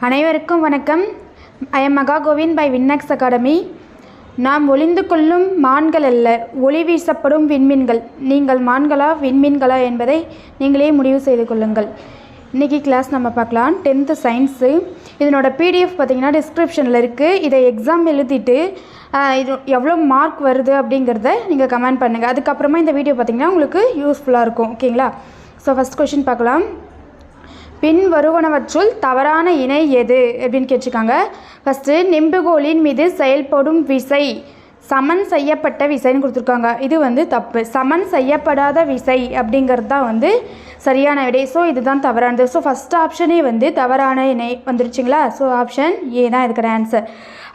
அனைவருக்கும் வணக்கம். I am மகா கோவிந்த் பை வின்னக்ஸ் அகாடமி. நாம் ஒளிந்து கொள்ளும் மான்கள் அல்ல, ஒளி வீசப்படும் விண்மீன்கள். நீங்கள் மான்களா விண்மீன்களா என்பதை நீங்களே முடிவு செய்து கொள்ளுங்கள். இன்றைக்கி கிளாஸ் நம்ம பார்க்கலாம். 10th science. இதனோட பிடிஎஃப் பார்த்திங்கன்னா டிஸ்கிரிப்ஷனில் இருக்குது. இதை எக்ஸாம் எழுதிட்டு இது எவ்வளோ மார்க் வருது அப்படிங்கிறத நீங்கள் கமெண்ட் பண்ணுங்கள். அதுக்கப்புறமா இந்த வீடியோ பார்த்திங்கன்னா உங்களுக்கு யூஸ்ஃபுல்லாக இருக்கும். ஓகேங்களா? ஸோ ஃபஸ்ட் கொஷின் பார்க்கலாம். பின் வருவனவற்றுள் தவறான இணை எது அப்படின்னு கேட்டிருக்காங்க. ஃபஸ்ட்டு நெம்புகோலின் மீது செயல்படும் விசை சமன் செய்யப்பட்ட விசைன்னு கொடுத்துருக்காங்க. இது தப்பு. சமன் செய்யப்படாத விசை அப்படிங்கிறது தான் சரியான விடை. ஸோ இதுதான் தவறானது. ஸோ ஃபஸ்ட் ஆப்ஷனே தவறான இணை வந்துருச்சுங்களா? ஸோ ஆப்ஷன் ஏ தான் இதுக்கிற ஆன்சர்.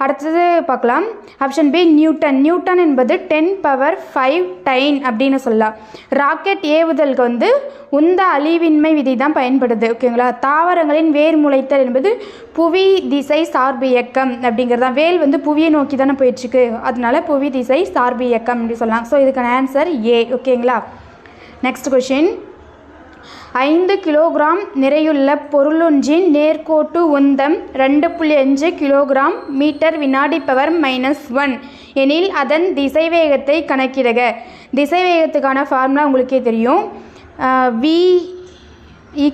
அடுத்தது பார்க்கலாம். Option B Newton. நியூட்டன் என்பது 10⁵ டைன் அப்படின்னு சொல்லலாம். ராக்கெட் ஏவுதலுக்கு உந்த அழிவின்மை விதி தான் பயன்படுது. ஓகேங்களா? தாவரங்களின் வேர் முளைத்தல் என்பது புவி திசை சார்பு இயக்கம் அப்படிங்கிறதான். வேல் புவியை நோக்கி தானே போயிட்டுருக்கு, அதனால புவி திசை சார்பு இயக்கம் அப்படி சொல்லலாம். ஸோ இதுக்கான ஆன்சர் ஏ. ஓகேங்களா? Next question. 5 கிலோகிராம் நிறையுள்ள பொருளொன்றின் நேர்கோட்டு உந்தம் 2.5 கிலோகிராம் மீட்டர் வினாடி பவர் -1 எனில் அதன் திசைவேகத்தை கணக்கிடுக. திசைவேகத்துக்கான ஃபார்முலா உங்களுக்கே தெரியும். v =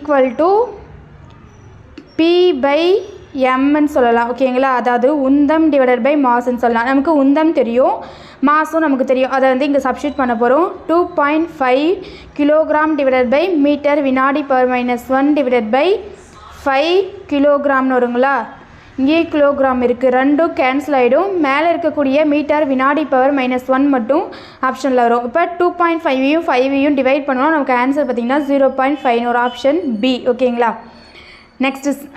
p/mன்னு சொல்லலாம். ஓகேங்களா? அதாவது உந்தம் / மாஸ்ன்னு சொல்லலாம். நமக்கு உந்தம் தெரியும், மாசும் நமக்கு தெரியும். அதை இங்கே சப்ஸ்டியூட் பண்ண போகிறோம். 2.5 கிலோகிராம் / மீட்டர் வினாடி பவர் -1 / 5 வருங்களா? இங்கே கிலோகிராம் இருக்குது, ரெண்டும் கேன்சல் ஆகிடும். மேலே இருக்கக்கூடிய மீட்டர் வினாடி பவர் -1 மட்டும் ஆப்ஷனில் வரும். இப்போ 2.5ஐயும் 5ஐயும் டிவைட் பண்ணோம். நமக்கு ஆன்சர் பார்த்திங்கன்னா 0.5 ஒரு ஆப்ஷன் பி. ஓகேங்களா?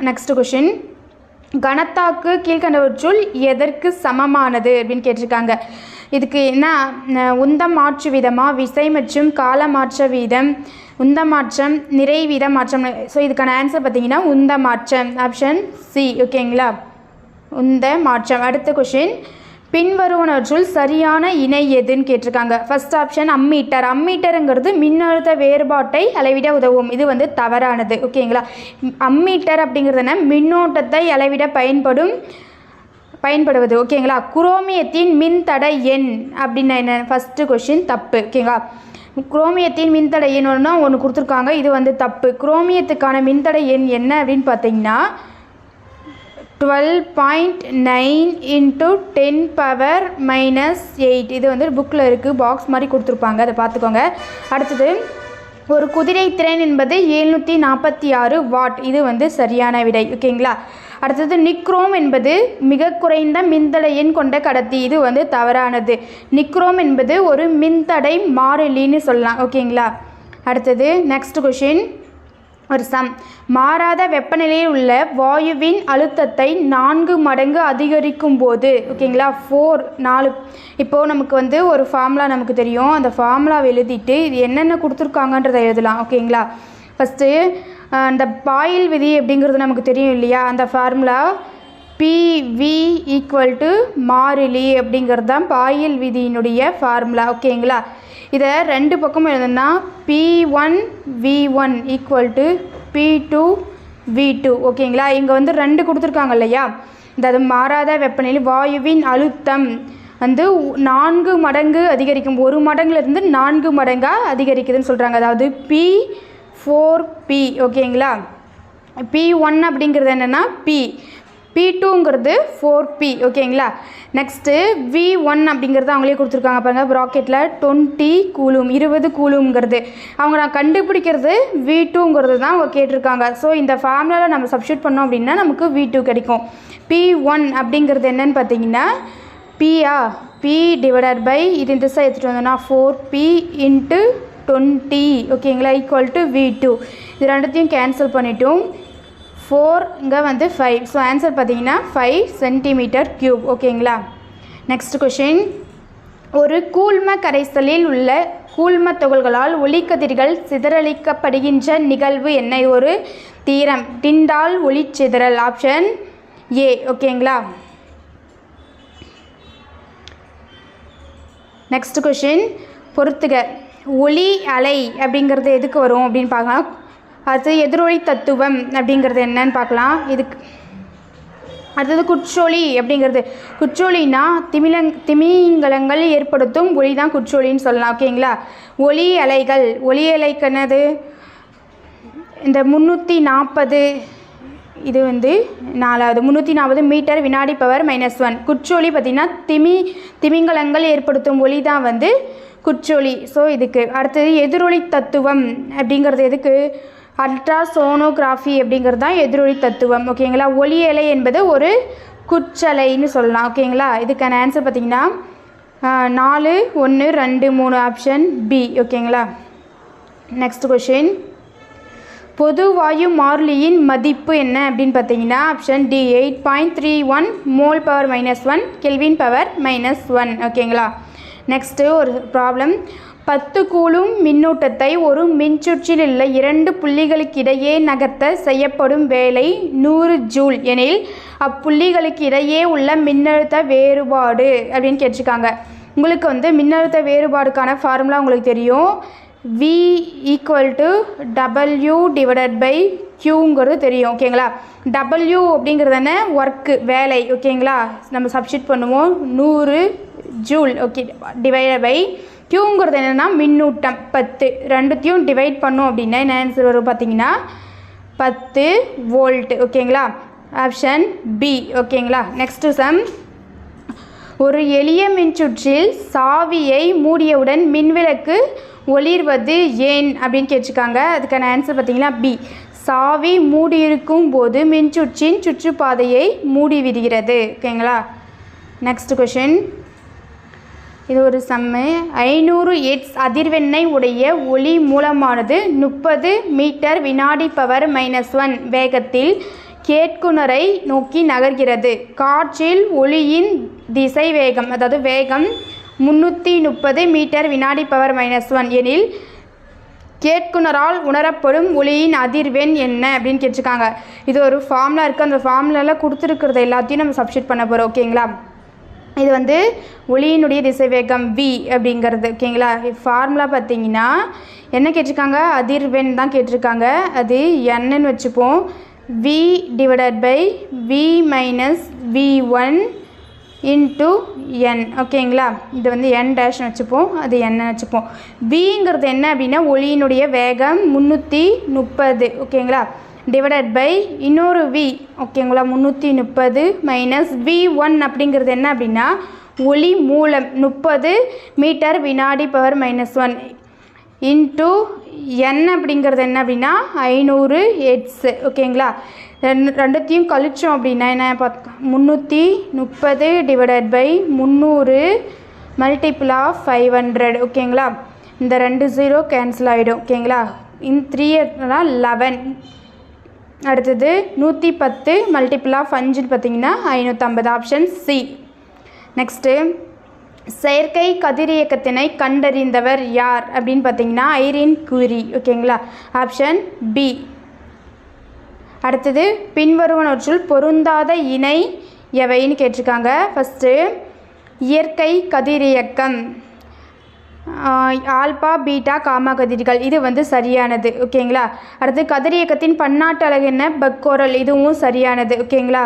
Next question. கணத்தாக்கு கீழ்கண்டவற்றுள் எதற்கு சமமானது அப்படின்னு கேட்டிருக்காங்க. இதுக்கு என்ன உந்தம் மாற்று வீதமாக, விசை மற்றும் கால மாற்ற வீதம், உந்த மாற்றம், நிறை வீத மாற்றம். ஸோ இதுக்கான ஆன்சர் பார்த்திங்கன்னா உந்த மாற்றம், ஆப்ஷன் சி. ஓகேங்களா? உந்த மாற்றம். அடுத்த கொஷின். பின்வருவனவற்றுள் சரியான இணை எதுன்னு கேட்டிருக்காங்க. First option ammeter. அம்மீட்டருங்கிறது மின்னழுத்த வேறுபாட்டை அளவிட உதவும். இது தவறானது. ஓகேங்களா? அம்மீட்டர் அப்படிங்கிறது மின்னோட்டத்தை அளவிட பயன்படுவது. ஓகேங்களா? குரோமியத்தின் மின்தடை எண் அப்படின்னா என்ன? ஃபஸ்ட்டு கொஷின் தப்பு. ஓகேங்களா? குரோமியத்தின் மின்தடை எண் ஒன்று கொடுத்துருக்காங்க. இது தப்பு. குரோமியத்துக்கான மின்தடை எண் என்ன அப்படின்னு பார்த்தீங்கன்னா 12.9 × 10⁻⁸. இது புக்கில் இருக்குது, பாக்ஸ் மாதிரி கொடுத்துருப்பாங்க, அதை பார்த்துக்கோங்க. அடுத்தது ஒரு குதிரை திறன் என்பது 746 வாட். இது சரியான விடை. ஓகேங்களா? அடுத்தது நிக்ரோம் என்பது மிக குறைந்த மின்தடை எண் கொண்ட கடத்தி. இது தவறானது. நிக்ரோம் என்பது ஒரு மின்தடை மாறிலின்னு சொல்லலாம். ஓகேங்களா? அடுத்தது நெக்ஸ்ட் கொஷின். ஒரு சம். மாறாத வெப்பநிலையில் உள்ள வாயுவின் அழுத்தத்தை 4 மடங்கு அதிகரிக்கும் போது, ஓகேங்களா, 4 இப்போது நமக்கு ஒரு ஃபார்முலா நமக்கு தெரியும். அந்த ஃபார்முலாவை எழுதிட்டு இது என்னென்ன கொடுத்துருக்காங்கன்றதை எழுதலாம். ஓகேங்களா? ஃபஸ்ட்டு அந்த பாயில் விதி அப்படிங்கிறது நமக்கு தெரியும் இல்லையா? அந்த ஃபார்முலா PV = மாறிலி அப்படிங்கிறது தான் பாயில் விதியினுடைய ஃபார்முலா. ஓகேங்களா? இதை ரெண்டு பக்கமும் எழுதுனா P1V1 = P2V2. ஓகேங்களா? இங்கே 2 கொடுத்துருக்காங்க இல்லையா? அது மாறாத வெப்பநிலை வாயுவின் அழுத்தம் 4 மடங்கு அதிகரிக்கும், 1 மடங்குலேருந்து 4 மடங்காக அதிகரிக்குதுன்னு சொல்கிறாங்க. அதாவது P4P. ஓகேங்களா? P1 அப்படிங்கிறது என்னென்னா P2ங்கிறது 4P. ஓகேங்களா? நெக்ஸ்ட்டு V1 அப்படிங்கிறது அவங்களே கொடுத்துருக்காங்க பாருங்கள், ப்ராக்கெட்டில் 20 கூலும், 20 கூலுங்கிறது. நான் கண்டுபிடிக்கிறது V2ங்கிறது தான் அவங்க கேட்டிருக்காங்க. ஸோ இந்த ஃபார்முலாவில் நம்ம சப்ஸ்டியூட் பண்ணோம் அப்படின்னா நமக்கு V2 கிடைக்கும். P1 அப்படிங்கிறது என்னன்னு பார்த்தீங்கன்னா P இது இந்த சைடு எடுத்துகிட்டு வந்தோம்னா 4P × 20. ஓகேங்களா? = V2. இது ரெண்டுத்தையும் கேன்சல் பண்ணிட்டோம். 4 இங்கே 5. ஸோ ஆன்சர் பார்த்தீங்கன்னா 5 cm3. ஓகேங்களா? Next question. ஒரு கூழ்ம கரைசலில் உள்ள கூழ்ம துகள்களால் ஒளிக்கதிர்கள் சிதறடிக்கப்படுகின்ற நிகழ்வு என்ன? ஒரு தீரம், டிண்டால் ஒளிச்சிதறல், ஆப்ஷன் ஏ. ஓகேங்களா? Next question. பொறுத்துக. ஒளி அலை அப்படிங்கிறது எதுக்கு வரும் அப்படின்னு பார்க்கலாம். அது எதிரொலி தத்துவம் அப்படிங்கிறது என்னன்னு பார்க்கலாம். இதுக்கு அடுத்தது குற்றொளி அப்படிங்கிறது. குற்றொளினா திமிங்கலங்கள் ஏற்படுத்தும் ஒளி தான் குற்றொளின்னு சொல்லலாம். ஓகேங்களா. ஒளி அலைகள், ஒளி அலைக்கு என்னது இந்த 340, இது வந்து 4வது 340 மீட்டர் வினாடி பவர் -1. குற்றொளி பார்த்திங்கன்னா திமிங்கலங்கள் ஏற்படுத்தும் ஒளி தான் வந்து குற்றொளி. ஸோ இதுக்கு அடுத்தது எதிரொலி தத்துவம் அப்படிங்கிறது எதுக்கு, அல்ட்ராசோனோகிராஃபி அப்படிங்கிறது தான் எதிரொலி தத்துவம். ஓகேங்களா. ஒளி அலை என்பது ஒரு குற்றலைன்னு சொல்லலாம். ஓகேங்களா. இதுக்கான ஆன்சர் பார்த்திங்கன்னா 4, 1, 2, 3 ஆப்ஷன் பி. ஓகேங்களா. நெக்ஸ்ட் கொஷின், பொது வாயு மாறிலியின் மதிப்பு என்ன அப்படின்னு பார்த்தீங்கன்னா option D 8.31 mole power -1 kelvin power -1. ஓகேங்களா. நெக்ஸ்ட்டு ஒரு ப்ராப்ளம், 10 கூலும் மின்னூட்டத்தை ஒரு மின்சுற்றில் உள்ள 2 புள்ளிகளுக்கு இடையே நகர்த்த செய்யப்படும் வேலை 100 ஜூல் எனில் அப்புள்ளிகளுக்கு இடையே உள்ள மின்னழுத்த வேறுபாடு அப்படின்னு கேட்டிருக்காங்க. உங்களுக்கு வந்து மின்னழுத்த வேறுபாடுக்கான ஃபார்முலா உங்களுக்கு தெரியும். V = W / Qங்கிறது தெரியும். ஓகேங்களா. W அப்படிங்கிறது என்ன, ஒர்க்கு, வேலை. ஓகேங்களா. நம்ம சப்ஸ்டிட் பண்ணுவோம் 100 ஜூல். ஓகே, / Qங்கிறது என்னென்னா மின்னூட்டம் 10. ரெண்டுத்தையும் டிவைட் பண்ணோம் அப்படின்னா என்ன ஆன்சர் வரும் பார்த்தீங்கன்னா 10 வோல்ட். ஓகேங்களா. Option B. ஓகேங்களா. நெக்ஸ்ட்டு சம், ஒரு எளிய மின்சுற்றில் சாவியை மூடியவுடன் மின்விளக்கு ஒளிர்வது ஏன் அப்படின்னு கேட்டிருக்காங்க. அதுக்கான ஆன்சர் பார்த்தீங்கன்னா பி. சாவி மூடியிருக்கும் போது மின்சுற்றின் சுற்றுப்பாதையை மூடிவிடுகிறது. ஓகேங்களா. நெக்ஸ்ட் கொஷின், இது ஒரு சம்மு. 500 ஹெர்ட்ஸ் அதிர்வெண்ணை உடைய ஒளி மூலமானது 30 மீட்டர் வினாடி பவர் -1 வேகத்தில் கேட்குனரை நோக்கி நகர்கிறது. காற்றில் ஒளியின் திசை வேகம், அதாவது வேகம் 330 மீட்டர் வினாடி பவர் -1 எனில் கேட்குனரால் உணரப்படும் ஒளியின் அதிர்வெண் என்ன அப்படின்னு கேட்டிருக்காங்க. இது ஒரு ஃபார்முலா இருக்குது. அந்த ஃபார்முலாவில் கொடுத்துருக்கிறது எல்லாத்தையும் நம்ம சப்ஸ்டிட் பண்ண போகிறோம். ஓகேங்களா. இது வந்து ஒளியினுடைய திசைவேகம் v அப்படிங்கிறது. ஓகேங்களா. ஃபார்முலா பார்த்தீங்கன்னா என்ன கேட்டிருக்காங்க, அதிர்வெண் தான் கேட்டிருக்காங்க. அது என்னன்னு வச்சுப்போம். v / v - v1 into n. ஓகேங்களா. இது வந்து n டேஷ்னு வச்சுப்போம், அது n வச்சுப்போம். விங்கிறது என்ன அப்படின்னா ஒளியினுடைய வேகம் 330. ஓகேங்களா. / இன்னொரு v. ஓகேங்களா. 330 - v1 அப்படிங்கிறது என்ன அப்படின்னா ஒளி மூலம் 30 மீட்டர் வினாடி பவர் -1 இன்ட்டு n அப்படிங்கிறது என்ன அப்படின்னா 500 ஹெர்ட்ஸ். ஓகேங்களா. ரெண்டுத்தையும் கழிச்சோம் அப்படின்னா என்ன 330 / 300 × 500. ஓகேங்களா. இந்த 2 0 கேன்சல் ஆகிடும். ஓகேங்களா. இந்த 3 11. அடுத்தது 110 × 5 பார்த்தீங்கன்னா 550. Option C. நெக்ஸ்ட்டு, செயற்கை கதிரியக்கத்தினை கண்டறிந்தவர் யார் அப்படின்னு பார்த்தீங்கன்னா ஐரின் குரி. ஓகேங்களா. Option B. அடுத்தது, பின்வருவனவற்றுள் பொருந்தாத இணை எவைன்னு கேட்டிருக்காங்க. ஃபஸ்ட்டு இயற்கை கதிரியக்கம், ஆல்பா பீட்டா காமா கதிர்கள், இது வந்து சரியானது. ஓகேங்களா. அடுத்து கதிரியக்கத்தின் பன்னாட்டு அலகு என்ன, பெக்கோரல், இதுவும் சரியானது. ஓகேங்களா.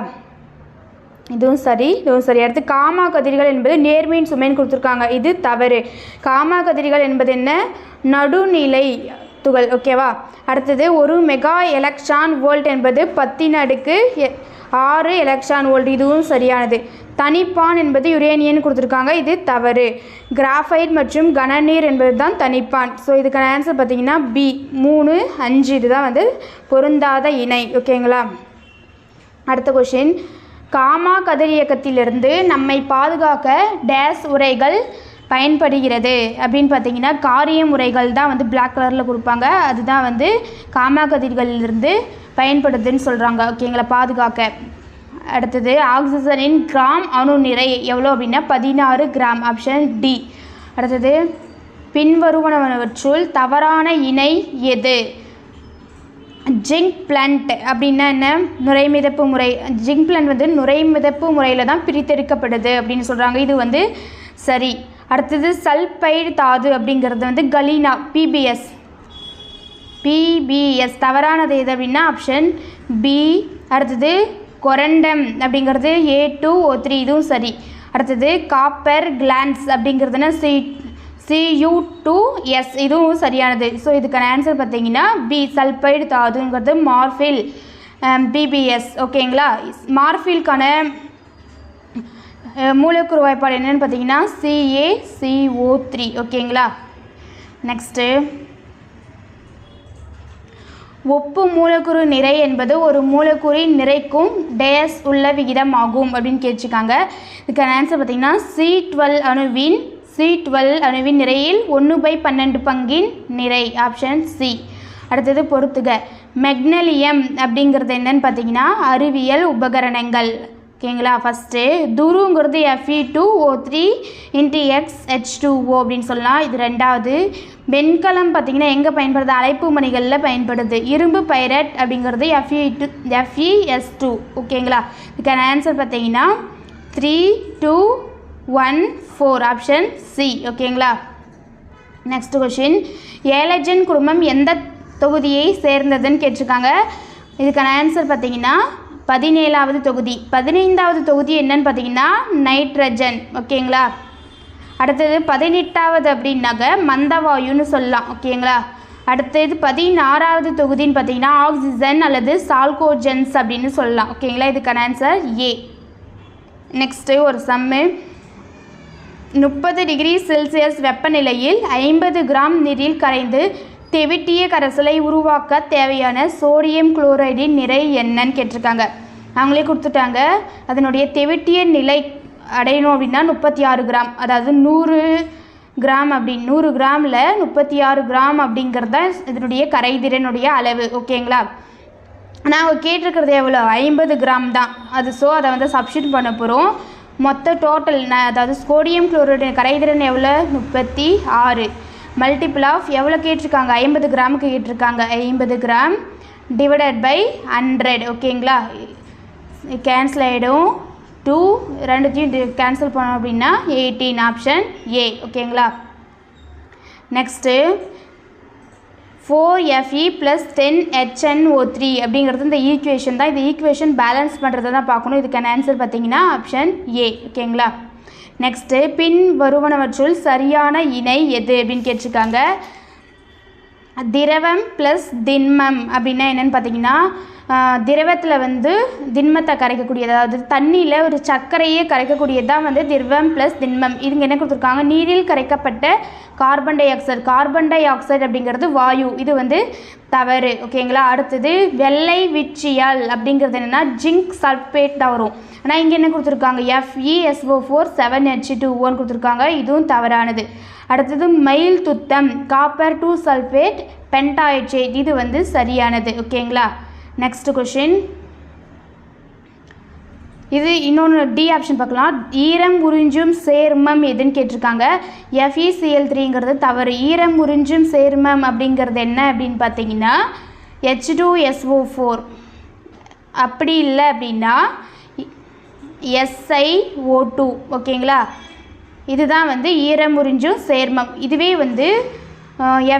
இதுவும் சரி, இதுவும் சரி. அடுத்து காமா கதிர்கள் என்பது நேர்மின் சுமைன்னு கொடுத்துருக்காங்க, இது தவறு. காமா கதிர்கள் என்பது என்ன, நடுநிலை துகள். ஓகேவா. அடுத்தது, ஒரு மெகா எலக்ட்ரான் வோல்ட் என்பது 10⁶ எலக்ட்ரான் வோல்ட், இதுவும் சரியானது. தனிப்பான் என்பது யுரேனியன் கொடுத்துருக்காங்க, இது தவறு. கிராஃபைட் மற்றும் கனநீர் என்பது தான் தனிப்பான். ஸோ இதுக்கான ஆன்சர் பார்த்தீங்கன்னா பி 3, 5. இதுதான் வந்து பொருந்தாத இணை. ஓகேங்களா. அடுத்த கொஷின், காமா கதிரியக்கத்திலிருந்து நம்மை பாதுகாக்க டேஸ் உரைகள் பயன்படுகிறது அப்படின்னு பார்த்தீங்கன்னா காரியம் உரைகள் தான் வந்து பிளாக் கலரில் கொடுப்பாங்க. அதுதான் வந்து காமா கதிர்களிலிருந்து பயன்படுதுன்னு சொல்கிறாங்க. ஓகேங்களா, பாதுகாக்க. அடுத்தது, ஆக்சிஜனின் கிராம் அணு நிறை எவ்வளோ அப்படின்னா 16 கிராம். Option D. அடுத்தது, பின்வருவனவற்றுள் தவறான இணை எது? ஜிங்க் பிளான்ட் அப்படின்னா என்ன, நுரைமிதப்பு முறை. ஜிங்க் பிளான்ட் வந்து நுரைமிதப்பு முறையில் தான் பிரித்தெடுக்கப்படுது அப்படின்னு சொல்கிறாங்க, இது வந்து சரி. அடுத்தது, சல்பைடு தாது அப்படிங்கிறது வந்து கலீனா, பிபிஎஸ். தவறானது எது அப்படின்னா ஆப்ஷன் பி. அடுத்தது, கொரண்டம் அப்படிங்கிறது A2O3 இதுவும் சரி. அடுத்தது காப்பர் கிளான்ஸ் அப்படிங்கிறதுனா Cu2S இதுவும் சரியானது. ஸோ இதுக்கான ஆன்சர் பார்த்தீங்கன்னா பி சல்பைடு தாதுங்கிறது மார்ஃபில் BBS. ஓகேங்களா. மார்ஃபில்கான மூலக்கூறு வாய்ப்பாடு என்னென்னு பார்த்தீங்கன்னா CaCO3. ஓகேங்களா. நெக்ஸ்ட்டு ஒப்பு மூலக்கூறு நிறை என்பது ஒரு மூலக்கூறின் நிறைக்கும் டேஸ் உள்ள விகிதம் ஆகும் அப்படின்னு கேட்டிருக்காங்க. இதுக்கான ஆன்சர் பார்த்தீங்கன்னா C12 அணுவின் நிறையில் 1/12 பங்கின் நிறை. Option C. அடுத்தது பொறுத்துக. மெக்னீசியம் அப்படிங்கிறது என்னன்னு பார்த்தீங்கன்னா அறிவியல் உபகரணங்கள். ஓகேங்களா. ஃபஸ்ட்டு துருங்கிறது Fe2O3 × XH2O அப்படின்னு சொல்லலாம். இது ரெண்டாவது. வெண்கலம் பார்த்திங்கன்னா எங்கே பயன்படுது? அழைப்பு மணிகளில் பயன்படுது. இரும்பு பைரட் அப்படிங்கிறது FeS2. ஓகேங்களா. இதுக்கான ஆன்சர் பார்த்தீங்கன்னா 3, 2, 1, 4. Option C. ஓகேங்களா. Next question. ஏலஜன் குடும்பம் எந்த தொகுதியை சேர்ந்ததுன்னு கேட்டிருக்காங்க. இதுக்கான ஆன்சர் பார்த்தீங்கன்னா 17வது தொகுதி. 15வது தொகுதி என்னன்னு பார்த்தீங்கன்னா நைட்ரஜன். ஓகேங்களா. அடுத்தது 18வது அப்படின்னாக்க மந்தவாயுன்னு சொல்லலாம். ஓகேங்களா. அடுத்தது 16வது தொகுதின்னு பார்த்தீங்கன்னா ஆக்சிஜன் அல்லது சால்கோஜன்ஸ் அப்படின்னு சொல்லலாம். ஓகேங்களா. இதுக்கான ஆன்சர் ஏ. நெக்ஸ்ட்டு ஒரு சம்மு. 30 டிகிரி செல்சியஸ் வெப்பநிலையில் 50 கிராம் நீரில் கரைந்து தெவிட்டிய கரைசலை உருவாக்க தேவையான சோடியம் குளோரைடின் நிறை என்னன்னு கேட்டிருக்காங்க. அவங்களே கொடுத்துட்டாங்க. அதனுடைய தெவிட்டிய நிலை அடையணும் அப்படின்னா 36 கிராம். அதாவது 100 கிராம் 100 கிராமில் 36 கிராம் அப்படிங்கிறது தான் இதனுடைய கரைதிறனுடைய அளவு. ஓகேங்களா. நாங்கள் கேட்டிருக்கிறது எவ்வளோ? 50 கிராம் தான் அது. ஸோ அதை வந்து சப்ஸ்டியூட் பண்ண போகிறோம். மொத்த டோட்டல் அதாவது சோடியம் குளோரைடு கரைதிறன் எவ்வளோ? 36. மல்டிபிள் ஆஃப் எவ்வளோ கேட்டிருக்காங்க? 50 கிராமுக்கு கேட்டிருக்காங்க. 50 கிராம் டிவைடட் பை 100. ஓகேங்களா. கேன்சல் ஆகிடும். 2 ரெண்டுத்தையும் கேன்சல் பண்ணோம் அப்படின்னா 18. Option A. ஓகேங்களா. நெக்ஸ்ட்டு 4Fe + 10HNO3 அப்படிங்கிறது இந்த ஈக்குவேஷன் தான். இந்த ஈக்குவேஷன் பேலன்ஸ் பண்ணுறதை தான் பார்க்கணும். இதுக்கான ஆன்சர் பார்த்தீங்கன்னா ஆப்ஷன் ஏ. ஓகேங்களா. நெக்ஸ்ட்டு பின் வருவனவற்றுள் சரியான இணை எது அப்படின்னு கேட்டிருக்காங்க. திரவம் ப்ளஸ் திண்மம் அப்படின்னா என்னென்னு பார்த்தீங்கன்னா திரவத்தில் வந்து திண்மத்தை கரைக்கக்கூடியது, அதாவது தண்ணியில் ஒரு சர்க்கரையே கரைக்கக்கூடியது தான் வந்து திரவம் ப்ளஸ் திண்மம். இதுங்க என்ன கொடுத்துருக்காங்க? நீரில் கரைக்கப்பட்ட கார்பன் டை ஆக்சைடு அப்படிங்கிறது வாயு. இது வந்து தவறு. ஓகேங்களா. அடுத்தது வெள்ளை விட்ரியால் அப்படிங்கிறது என்னென்னா ஜிங்க் சல்ஃபேட் தான் வரும். ஆனால் இங்கே என்ன கொடுத்துருக்காங்க? FeSO4 7H2O கொடுத்துருக்காங்க. இதுவும் தவறானது. அடுத்தது மயில் துத்தம் காப்பர் 2 சல்ஃபேட் பென்டாஹைட்ரேட் இது வந்து சரியானது. ஓகேங்களா. Next question. இது இன்னொன்று டி ஆப்ஷன் பார்க்கலாம். ஈரம் உறிஞ்சும் சேர்மம் எதுன்னு கேட்டிருக்காங்க. FeCl3ங்கிறது தவறு. ஈரம் உறிஞ்சும் சேர்மம் அப்படிங்கிறது என்ன அப்படின்னு பார்த்தீங்கன்னா H2SO4. அப்படி இல்லை அப்படின்னா SiO2. ஓகேங்களா. இதுதான் வந்து ஈரம் உறிஞ்சும் சேர்மம். இதுவே வந்து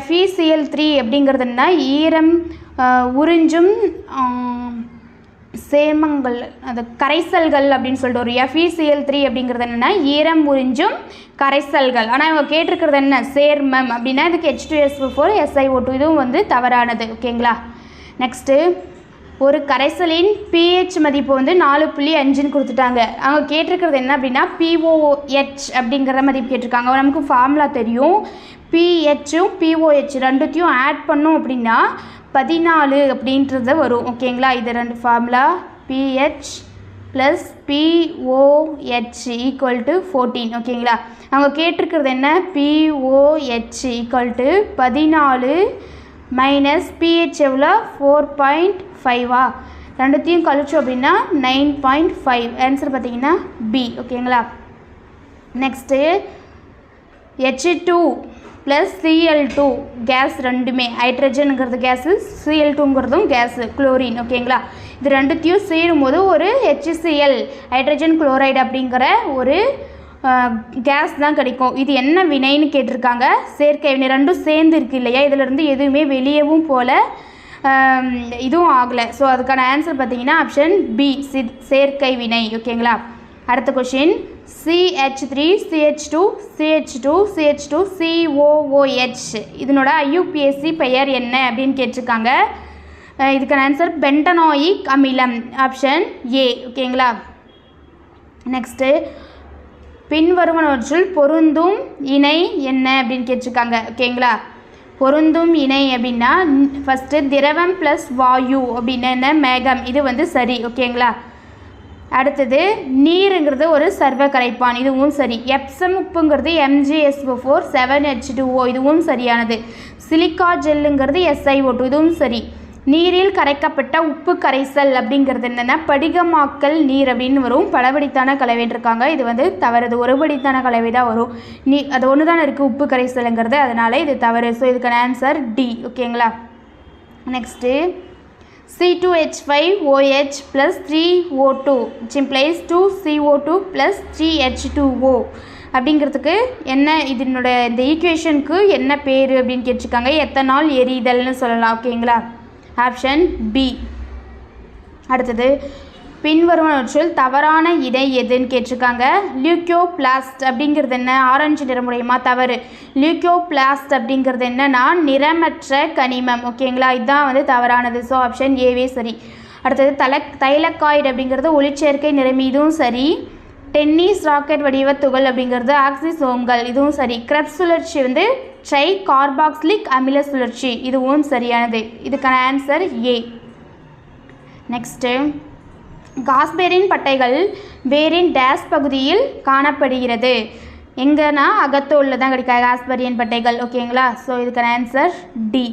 FeCl3 அப்படிங்கிறதுனா ஈரம் உறிஞ்சும் சேர்மங்கள், அது கரைசல்கள் அப்படின்னு சொல்லிட்டு ஒரு FeCl3 அப்படிங்கிறது என்னென்னா ஈரம் உறிஞ்சும் கரைசல்கள். ஆனால் இவங்க கேட்டிருக்கிறது என்ன? சேர்மம் அப்படின்னா இதுக்கு H2SO4 SiO2 இதுவும் வந்து தவறானது. ஓகேங்களா. நெக்ஸ்ட்டு ஒரு கரைசலின் pH மதிப்பு வந்து 4.5ன்னு கொடுத்துட்டாங்க. அவங்க கேட்டிருக்கிறது என்ன அப்படின்னா POH அப்படிங்கிற மதிப்பு கேட்டிருக்காங்க. நமக்கு ஃபார்முலா தெரியும். pHம் POH ரெண்டுத்தையும் ஆட் பண்ணோம் அப்படின்னா 14 அப்படின்றது வரும். ஓகேங்களா. இது ரெண்டு ஃபார்முலா pH + POH = 14. ஓகேங்களா. அவங்க கேட்டிருக்கிறது என்ன? POH = 14 மைனஸ் pH எவ்வளோ? 4.5. ரெண்டுத்தையும் கழிச்சோம் அப்படின்னா 9.5. ஆன்சர் பார்த்தீங்கன்னா பி. ஓகேங்களா. நெக்ஸ்ட்டு H2 + Cl2 கேஸ் ரெண்டுமே ஹைட்ரஜனுங்கிறது கேஸு, Cl2ங்கிறதும் கேஸு குளோரின். ஓகேங்களா. இது ரெண்டுத்தையும் சேரும்போது ஒரு HCl ஹைட்ரஜன் குளோரைடு அப்படிங்கிற ஒரு கேஸ் தான் கிடைக்கும். இது என்ன வினைன்னு கேட்டிருக்காங்க? சேர்க்கை வினை. ரெண்டும் சேர்ந்து இருக்குது இல்லையா? இதிலிருந்து எதுவுமே வெளியவும் போல் இதுவும் ஆகலை. ஸோ அதுக்கான ஆன்சர் பார்த்தீங்கன்னா ஆப்ஷன் பி சேர்க்கை வினை. ஓகேங்களா. அடுத்த question CH3 CH2 CH2 CH2 COOH இதனோட IUPAC பெயர் என்ன அப்படின்னு கேட்டிருக்காங்க. இதுக்கான ஆன்சர் பென்டனாயிக் அமிலம் ஆப்ஷன் ஏ. ஓகேங்களா. நெக்ஸ்ட்டு பின்வருவனவற்றுள் பொருந்தும் இணை என்ன அப்படின்னு கேட்டிருக்காங்க. ஓகேங்களா. பொருந்தும் இணை அப்படின்னா ஃபஸ்ட்டு திரவம் ப்ளஸ் வாயு அப்படின்னு என்ன மேகம், இது வந்து சரி. ஓகேங்களா. அடுத்தது நீருங்கிறது ஒரு சர்வ கரைப்பான், இதுவும் சரி. எப்சம் உப்புங்கிறது MgSO4 7H2O இதுவும் சரியானது. சிலிக்கா ஜெல்லுங்கிறது SiO2 இதுவும் சரி. நீரில் கரைக்கப்பட்ட உப்பு கரைசல் அப்படிங்கிறது என்னென்னா படிகமாக்கல் நீர் அப்படின்னு வரும். பலபடித்தான கலவைன்னு இருக்காங்க, இது வந்து தவறுது. ஒருபடித்தான கலவை தான் வரும். அது ஒன்று தானே இருக்குது உப்பு கரைசலுங்கிறது, அதனால இது தவறு. ஸோ இதுக்கான ஆன்சர் டி. ஓகேங்களா. Next C2H5OH plus 3O2 which implies 2CO2 plus 3H2O அப்படிங்கிறதுக்கு என்ன, இதனோட இந்த ஈக்குவேஷனுக்கு என்ன பேர் அப்படின்னு கேட்டிருக்காங்க. எத்தனால் எரிதல்னு சொல்லலாம். ஓகேங்களா. Option B. அடுத்தது பின்வருவனவற்றுள் தவறான இடை எதுன்னு கேட்டிருக்காங்க. லியூக்கோபிளாஸ்ட் அப்படிங்கிறது என்ன, ஆரஞ்சு நிறமுடையமா, தவறு. லியூக்கோபிளாஸ்ட் அப்படிங்கிறது என்னன்னா நிறமற்ற கனிமம். ஓகேங்களா. இதுதான் வந்து தவறானது. ஸோ ஆப்ஷன் ஏவே சரி. அடுத்தது தைலக்காய்டு அப்படிங்கிறது ஒளிச்சேர்க்கை நிறமி, இதுவும் சரி. டென்னிஸ் ராக்கெட் வடிவ துகள் அப்படிங்கிறது ஆக்சிசோம்கள், இதுவும் சரி. கிரெப்ஸ் சுழற்சி வந்து ட்ரை கார்பாக்சிலிக் அமில சுழற்சி, இதுவும் சரியானது. இதுக்கான ஆன்சர் ஏ. நெக்ஸ்ட்டு காஸ்பெரின் பட்டைகள் வேரின் டேஸ் பகுதியில் காணப்படுகிறது. எங்கன்னா அகத்தோலில் தான் கிடைக்காது காஸ்பெரியன் பட்டைகள். ஓகேங்களா. ஸோ இதுக்கான ஆன்சர் டி.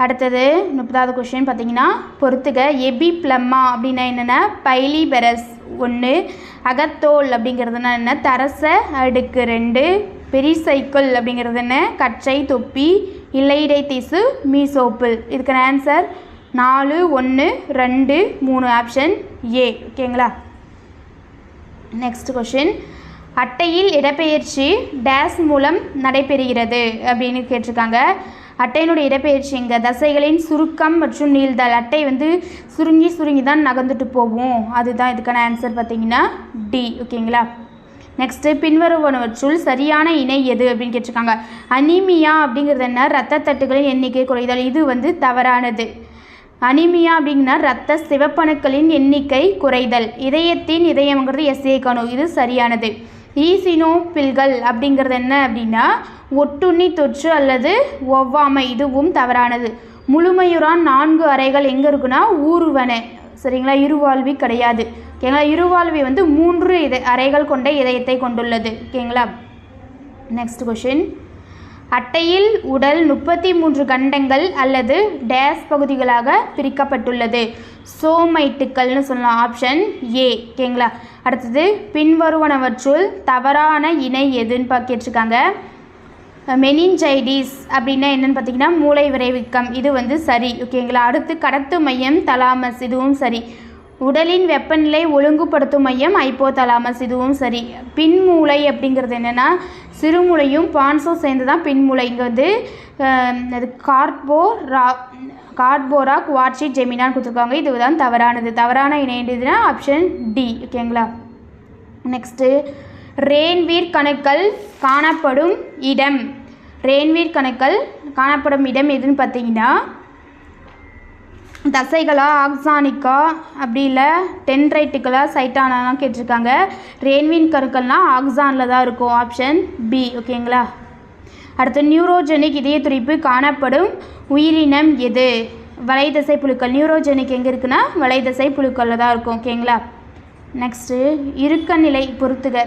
அடுத்தது 30வது கொஸ்டின் பார்த்தீங்கன்னா பொறுத்துக. எபிப்ளம்மா அப்படின்னா என்னென்னா பைலிபெரஸ் 1, அகத்தோல் அப்படிங்கிறதுனா என்ன தரச அடுக்கு 2, பெரிசைக்கிள் அப்படிங்கிறது என்ன கச்சை தொப்பி, இல்லைடை திசு, மீசோப்பிள். இதுக்கான ஆன்சர் 4, 1, 2, 3 ஆப்ஷன் ஏ. ஓகேங்களா. நெக்ஸ்ட் கொஷின் அட்டையில் இடப்பெயர்ச்சி டேஸ் மூலம் நடைபெறுகிறது அப்படின்னு கேட்டிருக்காங்க. அட்டையினுடைய இடப்பெயர்ச்சி இங்கே தசைகளின் சுருக்கம் மற்றும் நீள்தல். அட்டை வந்து சுருங்கி தான் நகர்ந்துட்டு போகும், அதுதான் இதுக்கான ஆன்சர் பார்த்தீங்கன்னா டி. ஓகேங்களா. நெக்ஸ்ட்டு பின்வருவனவற்றுள் சரியான இணை எது அப்படின்னு கேட்டிருக்காங்க. அனீமியா அப்படிங்கிறது என்ன இரத்த தட்டுகளின் எண்ணிக்கை குறைதல், இது வந்து தவறானது. அனீமியா அப்படிங்கன்னா இரத்த சிவப்பணுக்களின் எண்ணிக்கை குறைதல். இதயத்தின் இதயம்ங்கிறது SA கணு, இது சரியானது. ஈசினோபில்கள் அப்படிங்கிறது என்ன அப்படின்னா ஒட்டுண்ணி தொற்று அல்லது ஒவ்வாமை, இதுவும் தவறானது. முழுமையுறான் 4 அறைகள் எங்கே இருக்குன்னா ஊறுவன, சரிங்களா. இருவாழ்வி கிடையாது. ஓகேங்களா. இருவாழ்வி வந்து 3 அறைகள் கொண்ட இதயத்தை கொண்டுள்ளது. ஓகேங்களா. நெக்ஸ்ட் கொஷின் அட்டையில் உடல் 33 கண்டங்கள் அல்லது டேஸ் பகுதிகளாக பிரிக்கப்பட்டுள்ளது. சோமைட்டுக்கள்னு சொல்லலாம். Option A. ஓகேங்களா. அடுத்தது பின்வருவனவற்றுள் தவறான இணை எதுன்னு கேட்டிருக்காங்க. மெனிஞ்சைடிஸ் அப்படின்னா என்னென்னு பார்த்தீங்கன்னா மூளை விரைவிக்கம், இது வந்து சரி. ஓகேங்களா. அடுத்து கடத்து மையம் தலாமஸ், இதுவும் சரி. உடலின் வெப்பநிலை ஒழுங்குபடுத்தும் மையம் ஐப்போதலாமஸ், இதுவும் சரி. பின்மூளை அப்படிங்கிறது என்னென்னா சிறுமூளையும் பான்சோ சேர்ந்து தான் பின்மூளை. இங்கே வந்து அது கார்ட்போராக் வாட்சி ஜெமினான்னு கொடுத்துருக்காங்க, இதுதான் தவறானது. தவறான இணையதுன்னா ஆப்ஷன் டி. ஓகேங்களா. நெக்ஸ்ட்டு ரேன்வீர் கணுக்கள் காணப்படும் இடம். ரேன்வீர் கணுக்கள் காணப்படும் இடம் எதுன்னு பார்த்தீங்கன்னா தசைகளா, ஆக்சானிக்கா, அப்படி இல்லை டென்ட்ரைட்டுகளா, சைட்டானாலாம் கேட்டிருக்காங்க. ரேன்வீர் கணுக்கள்னால் ஆக்சானில் தான் இருக்கும். Option B. ஓகேங்களா. அடுத்து நியூரோஜெனிக் இதய துடிப்பு காணப்படும் உயிரினம் எது? வலைதசை புழுக்கள். நியூரோஜெனிக் எங்கே இருக்குன்னா வலைதசை புழுக்களில் தான் இருக்கும். ஓகேங்களா. நெக்ஸ்ட்டு இறுக்கநிலை பொறுத்துக.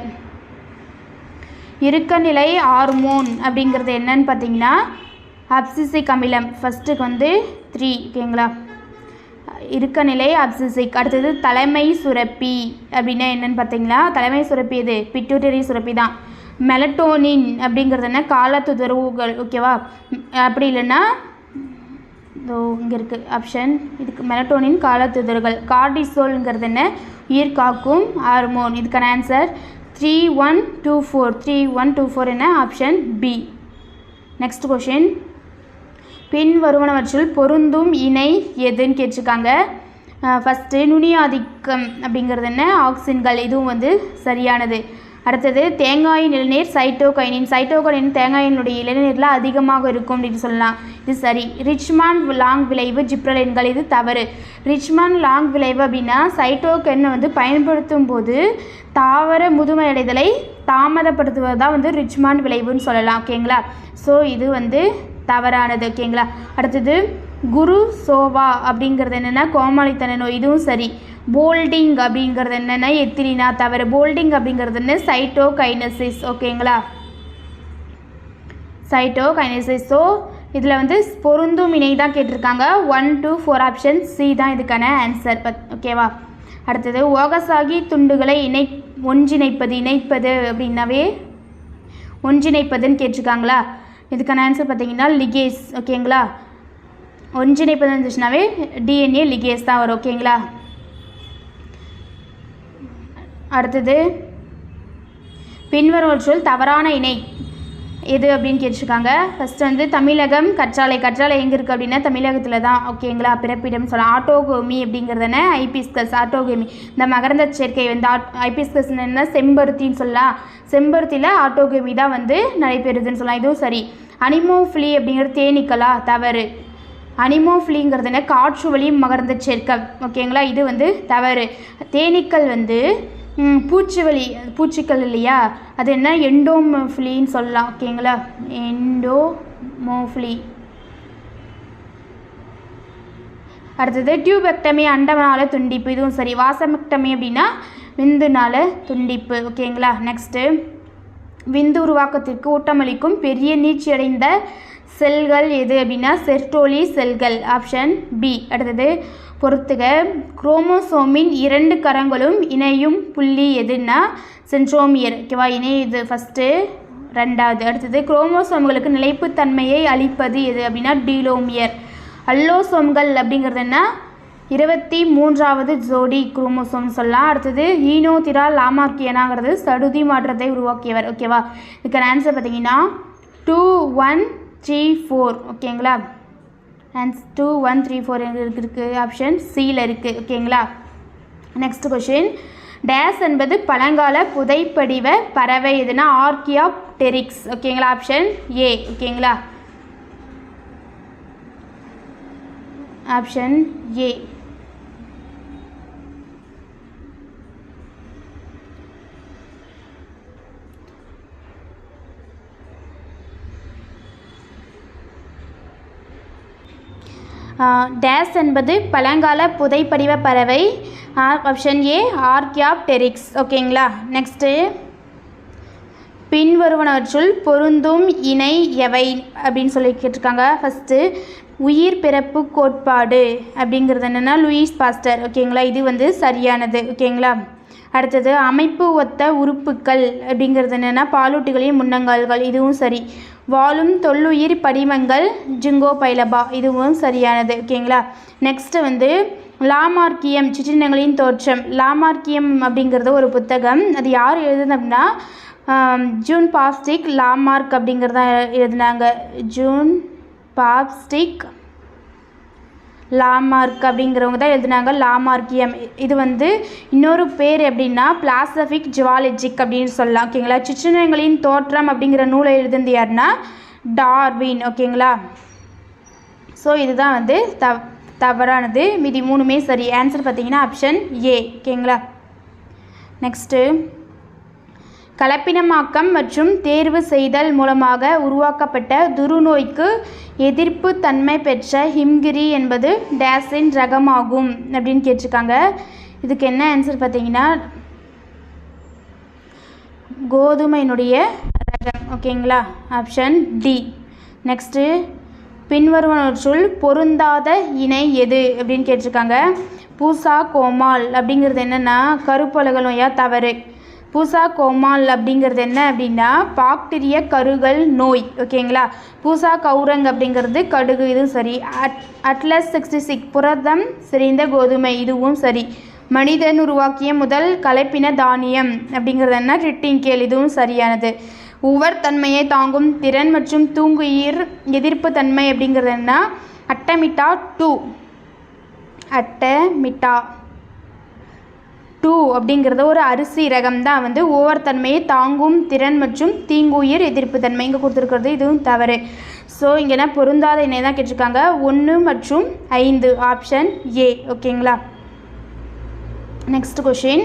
இறுக்கநிலை ஹார்மோன் அப்படிங்கிறது என்னன்னு பார்த்தீங்கன்னா அப்சிசிக் அமிலம். ஃபஸ்ட்டுக்கு வந்து 3. ஓகேங்களா. இறுக்கநிலை அப்சிசிக். அடுத்தது தலைமை சுரப்பி அப்படின்னா என்னென்னு பார்த்தீங்கன்னா தலைமை சுரப்பி எது பிட்யூட்டரி சுரப்பி தான். மெலட்டோனின் அப்படிங்கிறது என்ன காலத்துதர்வுகள். ஓகேவா. அப்படி இல்லைன்னா இதோ இங்கே இருக்குது ஆப்ஷன், இதுக்கு மெலட்டோனின் காலத்துதர்கள். கார்டிசோல்ங்கிறது என்ன உயிர் காக்கும் ஹார்மோன். இதுக்கான ஆன்சர் 3124. 3124 என்ன ஆப்ஷன் பி. நெக்ஸ்ட் கொஷின் பின் வருவனவற்றில் பொருந்தும் இணை எதுன்னு கேட்டிருக்காங்க. ஃபஸ்ட்டு நுனியாதிக்கம் அப்படிங்கிறது என்ன? ஆக்சின்கள். இதுவும் வந்து சரியானது. அடுத்தது தேங்காயின் இளநீர் சைட்டோகைனின். சைட்டோகைனின் தேங்காயினுடைய இளநீரில் அதிகமாக இருக்கும் அப்படின்னு சொல்லலாம். இது சரி. ரிச்மான் லாங் விளைவு ஜிப்ரலின்கள். இது தவறு. ரிச்மான் லாங் விளைவு அப்படின்னா சைட்டோகைனை வந்து பயன்படுத்தும் போது தாவர முதுமையடைதலை தாமதப்படுத்துவது தான் வந்து ரிச்மான் விளைவுன்னு சொல்லலாம். ஓகேங்களா? ஸோ இது வந்து தவறானது. ஓகேங்களா? அடுத்தது குரு சோவா அப்படிங்கிறது என்னென்னா கோமாளித்தன நோய். இதுவும் சரி. போல்டிங் அப்படிங்கிறது என்னென்னா எத்திலினா. தவிர போல்டிங் அப்படிங்கிறது என்ன? சைட்டோகைனசிஸ். ஓகேங்களா? சைட்டோகைனசிஸ். ஸோ இதில் வந்து பொருந்தும் இணை தான் கேட்டிருக்காங்க. 1 to 4 ஆப்ஷன் சி தான் இதுக்கான ஆன்சர். ஓகேவா? அடுத்தது ஓகசாகி துண்டுகளை ஒன்றிணைப்பது. இணைப்பது அப்படின்னாவே ஒன்றிணைப்பதுன்னு கேட்டிருக்காங்களா? இதுக்கான ஆன்சர் பார்த்தீங்கன்னா லிகேஸ். ஓகேங்களா? ஒன்றிணைப்பது இருந்துச்சுனாவே டிஎன்ஏ லிகேஸ் தான் வரும். ஓகேங்களா? அடுத்தது பின்வருவற்றுள் தவறான இணை எது அப்படின்னு கேட்டிருக்காங்க. ஃபஸ்ட்டு வந்து தமிழகம் கற்றாழை. கற்றாழை எங்கே இருக்குது அப்படின்னா தமிழகத்தில் தான். ஓகேங்களா? பிறப்பிடம் சொல்லலாம். ஆட்டோகோமி அப்படிங்கிறதுன ஐபிஸ்கஸ். ஆட்டோகோமி இந்த மகரந்த சேர்க்கை வந்து ஐபிஸ்கஸ் என்ன? செம்பருத்தின்னு சொல்லலாம். செம்பருத்தியில் ஆட்டோகோமி தான் வந்து நடைபெறுதுன்னு சொல்லலாம். இதுவும் சரி. அனிமோஃபிலி அப்படிங்கிறது தேனீக்களா? தவறு. அனிமோஃபிலிங்கிறது என்ன? காற்று வழி மகரந்த சேர்க்கை. ஓகேங்களா? இது வந்து தவறு. தேனீக்கள் வந்து பூச்சிக்கள் இல்லையா? அது என்ன? எண்டோமோஃபிலின்னு சொல்லலாம். ஓகேங்களா? எண்டோமோஃபிலி. அடுத்தது டியூபெக்டமி அண்டவனால துண்டிப்பு. இதுவும் சரி. வாசமெக்டமி அப்படின்னா விந்துனால துண்டிப்பு. ஓகேங்களா? நெக்ஸ்ட்டு விந்து உருவாக்கத்திற்கு ஊட்டமளிக்கும் பெரிய நீட்சியடைந்த செல்கள் எது அப்படின்னா செர்டோலி செல்கள். Option B. அடுத்தது பொறுத்துக. குரோமோசோமின் 2 கரங்களும் இணையும் புள்ளி எதுன்னா சென்ட்ரோமியர். ஓகேவா? இணையுது ஃபஸ்ட்டு, ரெண்டாவது. அடுத்தது குரோமோசோம்களுக்கு நிலைப்புத்தன்மையை அளிப்பது எது அப்படின்னா டீலோமியர். அல்லோசோம்கள் அப்படிங்கிறது என்ன? 23வது ஜோடி குரோமோசோம் சொல்லலாம். அடுத்தது ஈனோதிரா லாமார்கியனாங்கிறது சடுதி மாற்றத்தை உருவாக்கியவர். ஓகேவா? இதுக்கான ஆன்சர் பார்த்தீங்கன்னா 2, 1, 3, 4. ஓகேங்களா? 2, 1, 3, 4 எங்கே இருக்குது? ஆப்ஷன் சியில் இருக்குது. ஓகேங்களா? Next question. டேஸ் என்பது பழங்கால புதைப்படிவ பறவை எதுனா ஆர்கியாப்டெரிக்ஸ். ஓகேங்களா? Option A. ஓகேங்களா? Option A. டேஸ் என்பது பழங்கால புதைப்படிவ பறவை. Option A archaeopteryx. ஓகேங்களா? நெக்ஸ்ட்டு பின்வருவனவற்றுள் பொருந்தும் இணை எவை அப்படின்னு சொல்லி கேட்டிருக்காங்க. ஃபஸ்ட்டு உயிர் பிறப்பு கோட்பாடு அப்படிங்கிறது என்னென்னா லூயிஸ் பாஸ்டர். ஓகேங்களா? இது வந்து சரியானது. ஓகேங்களா? அடுத்தது அமைப்பு ஒத்த உறுப்புக்கள் அப்படிங்கிறது என்னென்னா பாலூட்டிகளின் முன்னங்கால்கள். இதுவும் சரி. வாழும் தொல்லுயிர் படிமங்கள் ஜிங்கோ பைலபா. இதுவும் சரியானது. ஓகேங்களா? நெக்ஸ்ட்டு வந்து லாமார்க்கியம் சிற்றினங்களின் தோற்றம். லாமார்க்கியம் அப்படிங்கிறது ஒரு புத்தகம். அது யார் எழுதுனது அப்படின்னா ஜூன் பாஸ்டிக் லாமார்க் அப்படிங்கிறத எழுதினாங்க. ஜூன் பாஸ்டிக் லாமார்க் அப்படிங்கிறவங்க தான் எழுதினாங்க லாமார்க்கியம். இது வந்து இன்னொரு பேர் எப்படின்னா பிளாசபிக் ஜுவாலஜிக் அப்படின்னு சொல்லலாம். ஓகேங்களா? சிற்றினங்களின் தோற்றம் அப்படிங்கிற நூலை எழுதுனது யாருன்னா டார்வின். ஓகேங்களா? ஸோ இதுதான் வந்து தவறானது. மீதி 3மே சரி. ஆன்சர் பார்த்தீங்கன்னா ஆப்ஷன் ஏ. ஓகேங்களா? நெக்ஸ்ட்டு கலப்பினமாக்கம் மற்றும் தேர்வு செய்தல் மூலமாக உருவாக்கப்பட்ட துருநோய்க்கு எதிர்ப்பு தன்மை பெற்ற ஹிம்கிரி என்பது டேஸின் ரகமாகும் அப்படின்னு கேட்டிருக்காங்க. இதுக்கு என்ன ஆன்சர் பார்த்தீங்கன்னா கோதுமையினுடைய ரகம். ஓகேங்களா? Option D. நெக்ஸ்ட்டு பின்வருவனவற்றுள் பொருந்தாத இணை எது அப்படின்னு கேட்டிருக்காங்க. பூசா கோமால் அப்படிங்கிறது என்னென்னா கருப்பலகல் நோயா? தவறு. பூசா கோமால் அப்படிங்கிறது என்ன அப்படின்னா பாக்டீரிய கருகல் நோய். ஓகேங்களா? பூசா கௌரங் அப்படிங்கிறது கடுகு. இதுவும் சரி. அட்லஸ் 66 புரதம் செறிந்த கோதுமை. இதுவும் சரி. மனிதன் உருவாக்கிய முதல் கலப்பின தானியம் அப்படிங்கிறது என்ன ரிட்டின்கேல். இதுவும் சரியானது. உவர் தன்மையை தாங்கும் திறன் மற்றும் தூங்குயிர் எதிர்ப்பு தன்மை அப்படிங்கிறது என்ன? அட்டமிட்டா 2 அப்படிங்கிறது ஒரு அரிசி ரகம் தான் வந்து உவர் தன்மையை தாங்கும் திறன் மற்றும் தீங்குயிர் எதிர்ப்பு தன்மை இங்கே கொடுத்துருக்கிறது. இதுவும் தவறு. ஸோ இங்கே என்ன பொருந்தாத இணை தான் கேட்டிருக்காங்க. 1 மற்றும் 5 ஆப்ஷன் ஏ. ஓகேங்களா. Next question.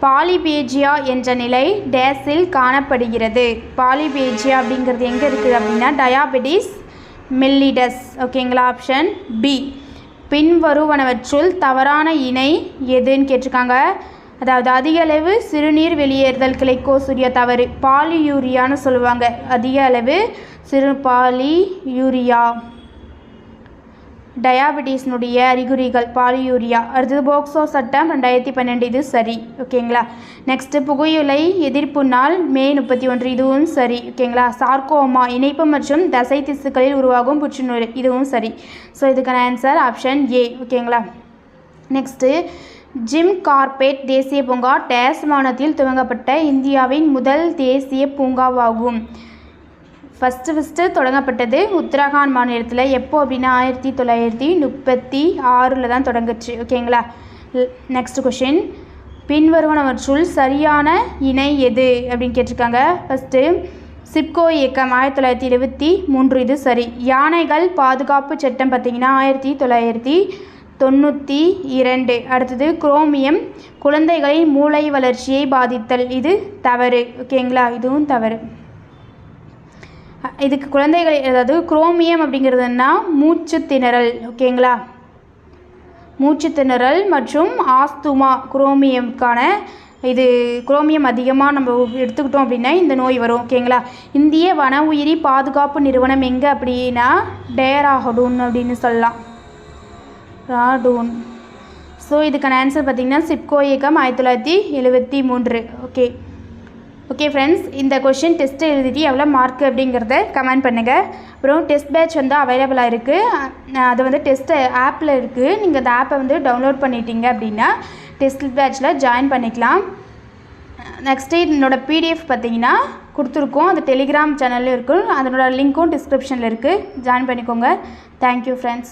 பாலிபேஜியா என்ற நிலை டேஸில் காணப்படுகிறது. பாலிபேஜியா அப்படிங்கிறது எங்கே இருக்குது அப்படின்னா டயாபெட்டிஸ் மெல்லிடஸ். ஓகேங்களா. Option B. பின்வருவனவற்றுள் தவறான இணை எதுன்னு கேட்டிருக்காங்க. அதாவது அதிக அளவு சிறுநீர் வெளியேறுதல் கிளைக்கோசூரியா தவறு. பாலியூரியான்னு சொல்லுவாங்க. அதிக அளவு பாலியூரியா டயாபெட்டிஸ்னுடைய அறிகுறிகள் பாலியூரியா. அடுத்தது போக்சோ சட்டம் 2012 இது சரி. ஓகேங்களா. நெக்ஸ்ட்டு புகையிலை எதிர்ப்பு நாள் மே 31 இதுவும் சரி. ஓகேங்களா. சார்கோமா இணைப்பு மற்றும் தசை திசுக்களில் உருவாகும் புற்றுநோய் இதுவும் சரி. ஸோ இதுக்கான ஆன்சர் ஆப்ஷன் ஏ. ஓகேங்களா. நெக்ஸ்ட்டு ஜிம் கார்பெட் தேசிய பூங்கா டேஸ் மாநிலத்தில் துவங்கப்பட்ட இந்தியாவின் முதல் தேசிய பூங்காவாகும். ஃபஸ்ட்டு தொடங்கப்பட்டது உத்தரகாண்ட் மாநிலத்தில். எப்போ அப்படின்னா 1936 தான் தொடங்குச்சு. ஓகேங்களா. Next question. பின்வருவனவற்றுள் சரியான இணை எது அப்படின்னு கேட்டிருக்காங்க. ஃபஸ்ட்டு சிப்கோ இயக்கம் 1973 இது சரி. யானைகள் பாதுகாப்பு சட்டம் பார்த்திங்கன்னா 1992. அடுத்தது குரோமியம் குழந்தைகளின் மூளை வளர்ச்சியை பாதித்தல் இது தவறு. ஓகேங்களா. இதுவும் தவறு. இதுக்கு குழந்தைகள் அதாவது குரோமியம் அப்படிங்கிறதுனா மூச்சு திணறல். ஓகேங்களா. மூச்சு திணறல் மற்றும் ஆஸ்துமா குரோமியம்கான இது குரோமியம் அதிகமாக நம்ம எடுத்துக்கிட்டோம் அப்படின்னா இந்த நோய் வரும். ஓகேங்களா. இந்திய வன உயிரி பாதுகாப்பு நிறுவனம் எங்கே அப்படின்னா டேராடூன் அப்படின்னு சொல்லலாம். ராடூன். ஸோ இதுக்கான ஆன்சர் பார்த்திங்கன்னா சிப்கோ இயக்கம் 1973. ஓகே ஃப்ரெண்ட்ஸ், இந்த கொஷின் டெஸ்ட்டு எழுதிட்டு எவ்வளோ மார்க் அப்படிங்கிறத கமெண்ட் பண்ணுங்கள். அப்புறம் டெஸ்ட் பேட்ச் வந்து அவைலபிளாக இருக்குது. அது வந்து டெஸ்ட்டு ஆப்பில் இருக்குது. நீங்கள் அந்த ஆப்பை வந்து டவுன்லோட் பண்ணிட்டீங்க அப்படின்னா டெஸ்ட் பேட்சில் ஜாயின் பண்ணிக்கலாம். நெக்ஸ்ட்டு என்னோடய பிடிஎஃப் பார்த்திங்கன்னா கொடுத்துருக்கோம். அது டெலிகிராம் சேனலில் இருக்குது. அதனோட லிங்க்கும் டிஸ்கிரிப்ஷனில் இருக்குது. ஜாயின் பண்ணிக்கோங்க. Thank you friends.